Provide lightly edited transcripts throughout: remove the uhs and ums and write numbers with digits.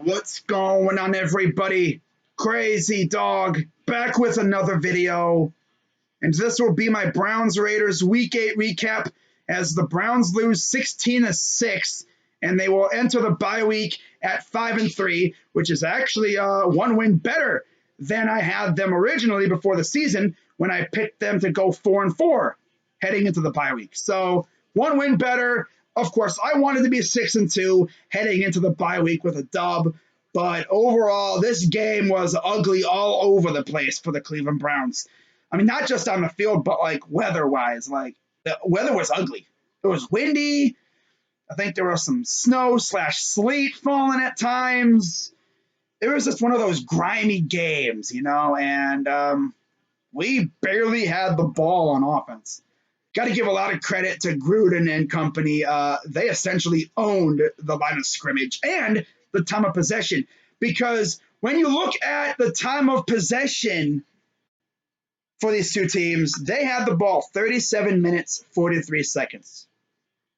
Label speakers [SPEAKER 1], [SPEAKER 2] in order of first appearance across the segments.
[SPEAKER 1] What's going on, everybody? Crazy Dog back with another video. And this will be my Browns Raiders Week 8 recap as the Browns lose 16-6 and they will enter the bye week at 5-3, which is actually one win better than I had them originally before the season when I picked them to go 4-4 heading into the bye week. So one win better. Of course, I wanted to be 6-2 heading into the bye week with a dub, but overall, this game was ugly all over the place for the Cleveland Browns. I mean, not just on the field, but like weather-wise. Like the weather was ugly. It was windy. I think there was some snow/sleet falling at times. It was just one of those grimy games, and we barely had the ball on offense. Got to give a lot of credit to Gruden and company. They essentially owned the line of scrimmage and the time of possession, because when you look at the time of possession for these two teams, they had the ball 37 minutes, 43 seconds.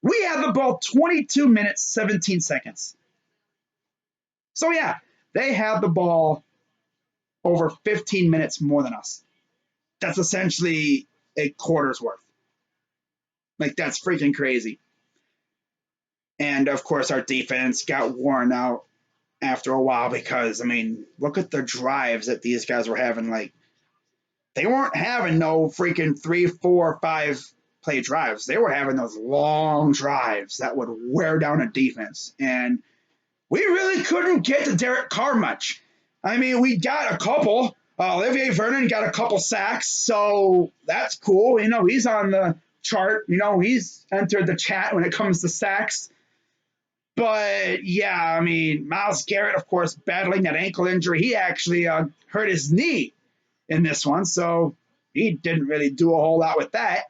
[SPEAKER 1] We had the ball 22 minutes, 17 seconds. So, yeah, they had the ball over 15 minutes more than us. That's essentially a quarter's worth. Like, that's freaking crazy. And, of course, our defense got worn out after a while because, I mean, look at the drives that these guys were having. Like, they weren't having no freaking 3, 4, 5 play drives. They were having those long drives that would wear down a defense. And we really couldn't get to Derek Carr much. I mean, we got a couple. Olivier Vernon got a couple sacks, so that's cool. He's on the chart. He's entered the chat when it comes to sacks. But, yeah, I mean, Myles Garrett, of course, battling that ankle injury. He actually hurt his knee in this one, so he didn't really do a whole lot with that.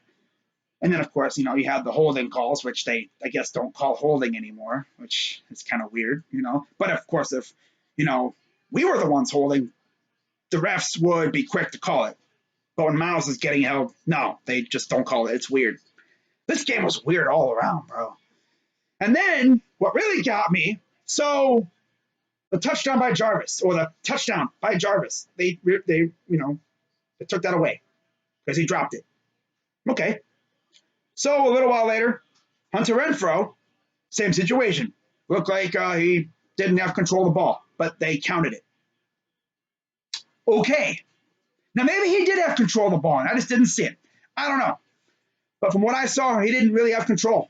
[SPEAKER 1] And then, of course, you had the holding calls, which they, I guess, don't call holding anymore, which is kind of weird, But, of course, if, we were the ones holding, the refs would be quick to call it. But when Myles is getting held, no, they just don't call it. It's weird. This game was weird all around, bro. And then what really got me, so the touchdown by Jarvis, or the touchdown by Jarvis, they took that away because he dropped it. Okay. So a little while later, Hunter Renfrow, same situation. Looked like he didn't have control of the ball, but they counted it. Okay. Now, maybe he did have control of the ball, and I just didn't see it. I don't know. But from what I saw, he didn't really have control.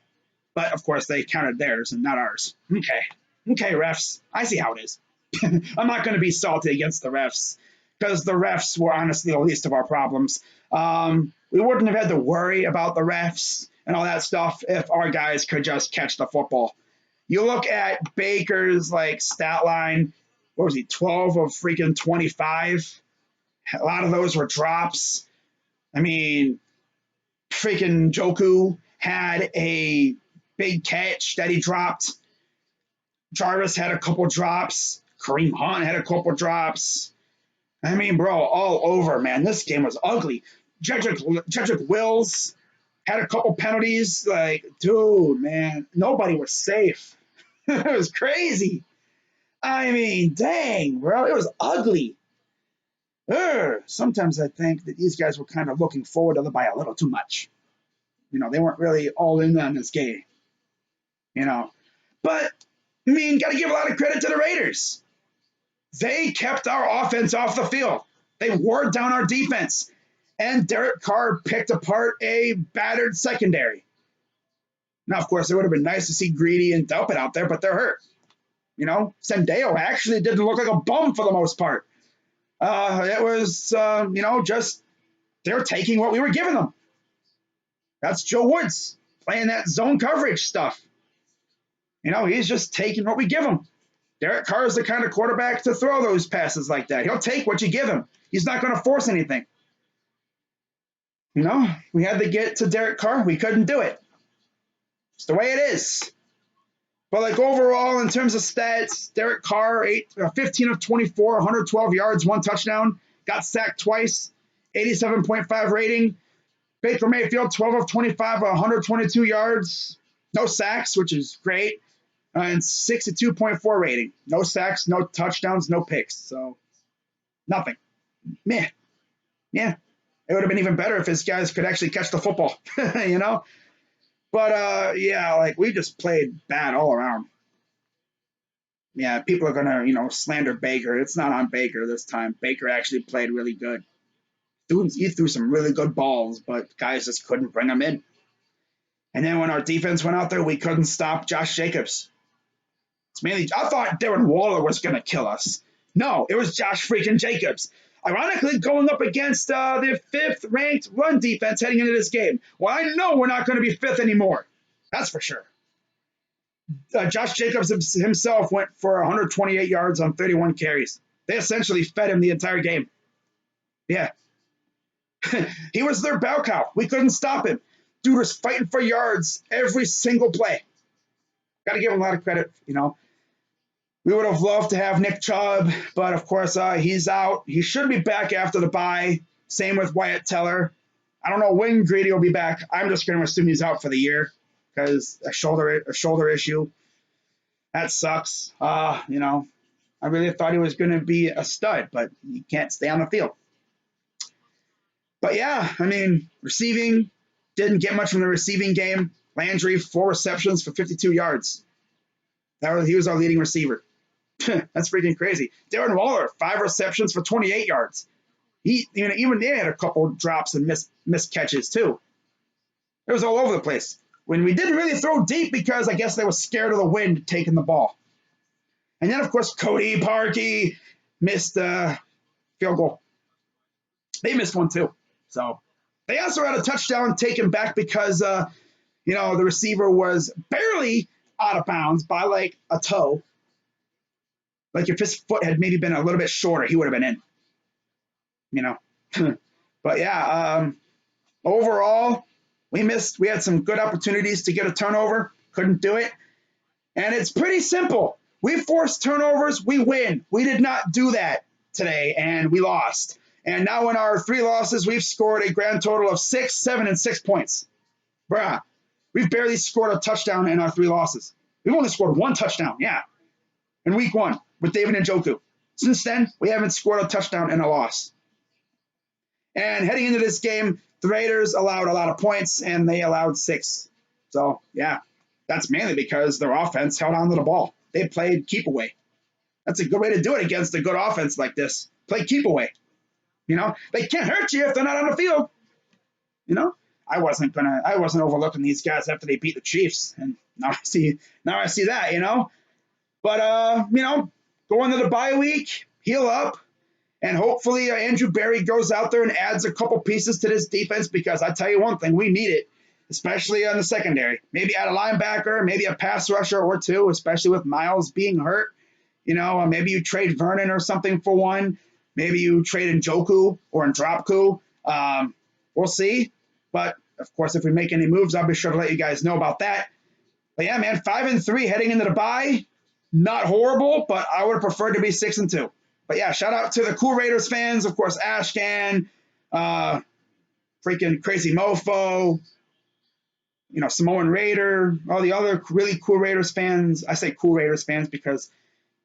[SPEAKER 1] But, of course, they counted theirs and not ours. Okay, refs. I see how it is. I'm not going to be salty against the refs because the refs were honestly the least of our problems. We wouldn't have had to worry about the refs and all that stuff if our guys could just catch the football. You look at Baker's stat line, what was he, 12 of freaking 25? A lot of those were drops. I mean, freaking Njoku had a big catch that he dropped. Jarvis had a couple drops. Kareem Hunt had a couple drops. I mean, bro, all over, man. This game was ugly. Jedrick Wills had a couple penalties. Dude, man, nobody was safe. It was crazy. I mean, dang, bro, it was ugly. Sometimes I think that these guys were kind of looking forward to the bye a little too much. They weren't really all in on this game. But, I mean, got to give a lot of credit to the Raiders. They kept our offense off the field. They wore down our defense. And Derek Carr picked apart a battered secondary. Now, of course, it would have been nice to see Greedy and Delpit out there, but they're hurt. Sendejo actually didn't look like a bum for the most part. It was, just they're taking what we were giving them. That's Joe Woods playing that zone coverage stuff. He's just taking what we give him. Derek Carr is the kind of quarterback to throw those passes like that. He'll take what you give him. He's not going to force anything. We had to get to Derek Carr. We couldn't do it. It's the way it is. But overall, in terms of stats, Derek Carr, 15 of 24, 112 yards, 1 touchdown, got sacked twice, 87.5 rating. Baker Mayfield, 12 of 25, 122 yards, no sacks, which is great. and 62.4 rating. No sacks, no touchdowns, no picks. So nothing. Man, yeah. It would have been even better if his guys could actually catch the football, you know? But yeah, like we just played bad all around. Yeah, people are gonna, slander Baker. It's not on Baker this time. Baker actually played really good. He threw some really good balls, but guys just couldn't bring them in. And then when our defense went out there, we couldn't stop Josh Jacobs. It's mainly I thought Darren Waller was gonna kill us. No, it was Josh freaking Jacobs. Ironically, going up against the fifth-ranked run defense heading into this game. Well, I know we're not going to be fifth anymore. That's for sure. Josh Jacobs himself went for 128 yards on 31 carries. They essentially fed him the entire game. Yeah. He was their bell cow. We couldn't stop him. Dude was fighting for yards every single play. Got to give him a lot of credit, We would have loved to have Nick Chubb, but of course he's out. He should be back after the bye. Same with Wyatt Teller. I don't know when Grady will be back. I'm just going to assume he's out for the year because a shoulder issue. That sucks. I really thought he was going to be a stud, but he can't stay on the field. But yeah, receiving, didn't get much from the receiving game. Landry, 4 receptions for 52 yards. He was our leading receiver. That's freaking crazy. Darren Waller, 5 receptions for 28 yards. Even they had a couple drops and missed catches too. It was all over the place. When we didn't really throw deep because I guess they were scared of the wind taking the ball. And then of course Cody Parkey missed a field goal. They missed one too. So they also had a touchdown taken back because the receiver was barely out of bounds by like a toe. Like if his foot had maybe been a little bit shorter, he would have been in. But yeah, overall, we had some good opportunities to get a turnover. Couldn't do it. And it's pretty simple. We forced turnovers, we win. We did not do that today, and we lost. And now in our 3 losses, we've scored a grand total of 6, 7, and 6 points. Bruh, we've barely scored a touchdown in our 3 losses. We've only scored 1 touchdown, in week 1 with David Njoku. Since then, we haven't scored a touchdown in a loss. And heading into this game, the Raiders allowed a lot of points, and they allowed 6. So, yeah, that's mainly because their offense held on to the ball. They played keep away. That's a good way to do it against a good offense like this. Play keep away. They can't hurt you if they're not on the field. I wasn't overlooking these guys after they beat the Chiefs, and now I see that. But go into the bye week, heal up, and hopefully Andrew Berry goes out there and adds a couple pieces to this defense because I tell you one thing, we need it, especially on the secondary. Maybe add a linebacker, maybe a pass rusher or 2, especially with Miles being hurt. Maybe you trade Vernon or something for one. Maybe you trade Njoku or Ndropku. We'll see. But, of course, if we make any moves, I'll be sure to let you guys know about that. But, yeah, man, 5-3 heading into the bye. Not horrible, but I would have preferred to be 6-2. But, yeah, shout out to the Cool Raiders fans. Of course, Ashcan, freaking Crazy Mofo, Samoan Raider, all the other really cool Raiders fans. I say cool Raiders fans because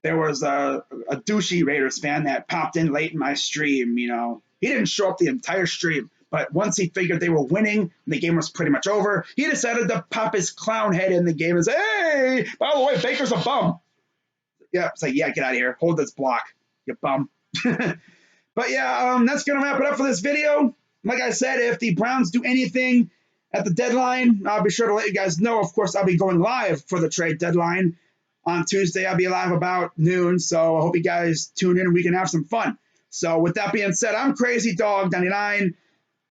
[SPEAKER 1] there was a douchey Raiders fan that popped in late in my stream. He didn't show up the entire stream, but once he figured they were winning and the game was pretty much over, he decided to pop his clown head in the game and say, "Hey, by the way, Baker's a bum." Yeah, it's like, yeah, get out of here. Hold this block, you bum. But yeah, that's going to wrap it up for this video. Like I said, if the Browns do anything at the deadline, I'll be sure to let you guys know. Of course, I'll be going live for the trade deadline. On Tuesday, I'll be live about noon, so I hope you guys tune in and we can have some fun. So with that being said, I'm Crazy Dog 99.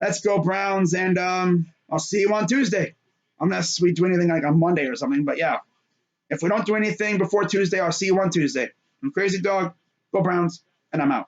[SPEAKER 1] Let's go Browns, and I'll see you on Tuesday. Unless we do anything like on Monday or something, but yeah. If we don't do anything before Tuesday, I'll see you on Tuesday. I'm Crazy Dog, go Browns, and I'm out.